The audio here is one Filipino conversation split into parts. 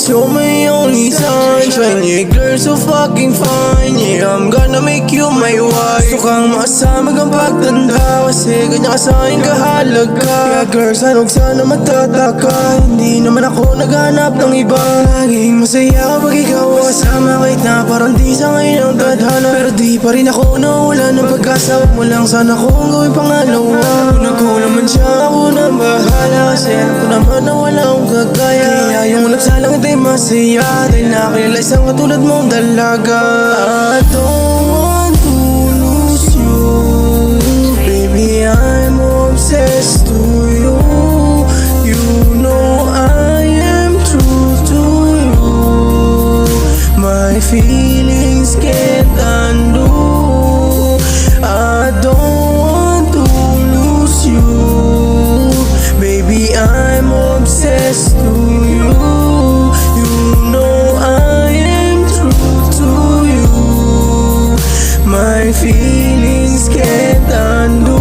you're my only sunshine. Yeah, girl, so fucking fine. Yeah, I'm gonna make you my wife. Gusto kang makasama kang pagtanda, kasi ganyan ka sa'kin kahalaga. Yeah, girl, sana huwag sana matataka. Hindi naman ako naghanap ng iba. Laging masaya kapag ikaw ang kasama, kahit na parang di sa ngayon ang tadhana. Pero di pa rin ako nawala ng pag-asa. Huwag mo lang sana akong gawin pangalawa. Kung nagkulang man siya, ako na bahala, kasi alam ko naman na wala akong kagaya. Kaya yung nagsalang ito'y masaya, dahil nakilala isang katulad mong dalaga. I don't want to lose you, baby, I'm obsessed to you. You know I am true to you. My feelings can't undo. I don't want to lose you, baby, I'm obsessed to you. You know I am true to you. My feelings can't undo.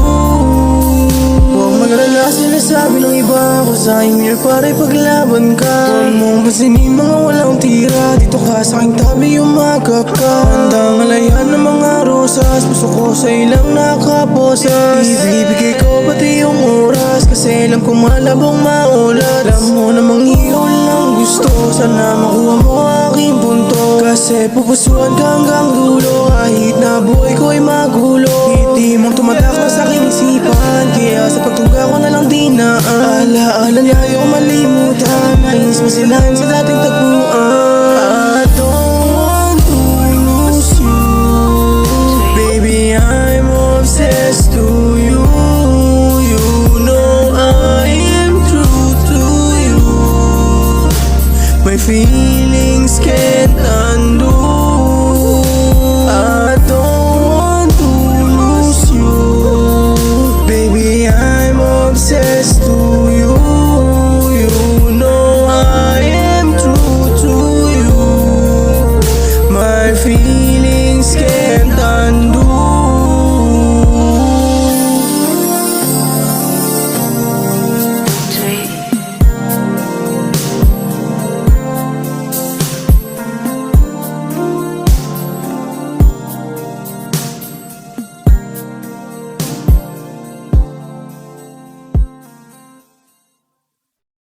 Huwag magalala, sinasabi ng iba ako sa'king mirror para'y paglaban ka. Huwag mong pansinin mga walang tira, dito ka sa'king tabi umakap ka. Handang alayan ng mga rosas, puso ko sa ilang nakaposas. Ibibigay ko pati yung oras, kasi alam kong malabong maulat. Alam mo namang ikaw lang gusto, sana makuha mo aking punto. Kasi pupusuan ka hanggang dulo, kahit na buhay ko'y magulo. Hindi mong tumatak na sa'king isipan, kaya sa pagtungga ko na lang dinaan. Alaala niya yung malimutan, nais mo silahin sa dating tagpuan.